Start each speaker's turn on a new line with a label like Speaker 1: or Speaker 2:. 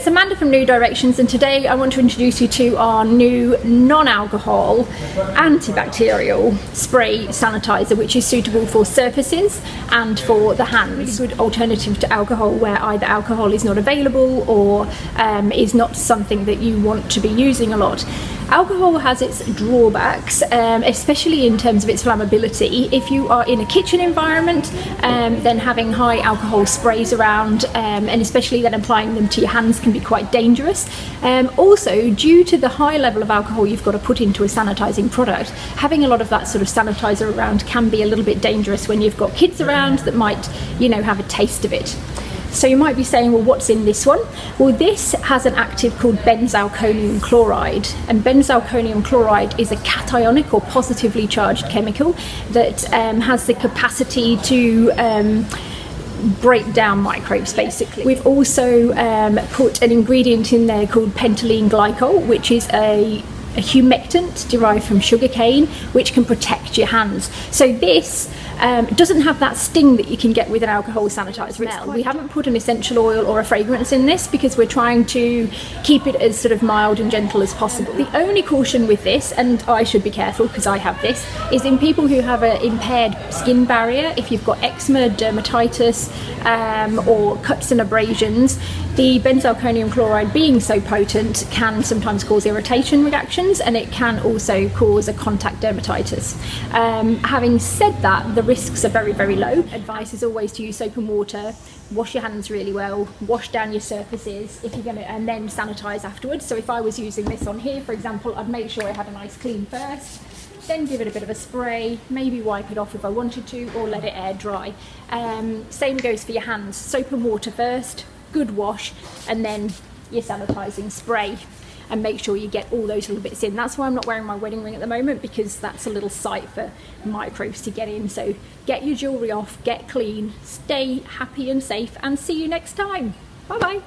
Speaker 1: Amanda from New Directions, and today I want to introduce you to our new non-alcohol antibacterial spray sanitizer, which is suitable for surfaces and for the hands. Really good alternative to alcohol where either alcohol is not available or is not something that you want to be using a lot. Alcohol has its drawbacks, especially in terms of its flammability. If you are in a kitchen environment, then having high alcohol sprays around, and especially then applying them to your hands, can be quite dangerous. Also, due to the high level of alcohol you've got to put into a sanitizing product, having a lot of that sort of sanitizer around can be a little bit dangerous when you've got kids around that might, you know, have a taste of it. So you might be saying, well, what's in this one? Well, this has an active called Benzalkonium Chloride, and Benzalkonium Chloride is a cationic or positively charged chemical that has the capacity to break down microbes, basically. We've also put an ingredient in there called pentylene glycol, which is a humectant derived from sugarcane, which can protect your hands. So this doesn't have that sting that you can get with an alcohol sanitizer. We haven't put an essential oil or a fragrance in this because we're trying to keep it as sort of mild and gentle as possible. The only caution with this, and I should be careful because I have this, is in people who have an impaired skin barrier. If you've got eczema, dermatitis, or cuts and abrasions, the benzalkonium chloride, being so potent, can sometimes cause irritation reactions, and it can also cause a contact dermatitis. Having said that, the risks are very, very low. Advice is always to use soap and water, wash your hands really well, wash down your surfaces if you're going to, and then sanitize afterwards. So if I was using this on here, for example, I'd make sure I had a nice clean first, then give it a bit of a spray, maybe wipe it off if I wanted to, or let it air dry. Same goes for your hands. Soap and water first, good wash, and then your sanitizing spray, and make sure you get all those little bits in. That's why I'm not wearing my wedding ring at the moment, because that's a little site for microbes to get in. So get your jewellery off, get clean, stay happy and safe, and see you next time. Bye bye.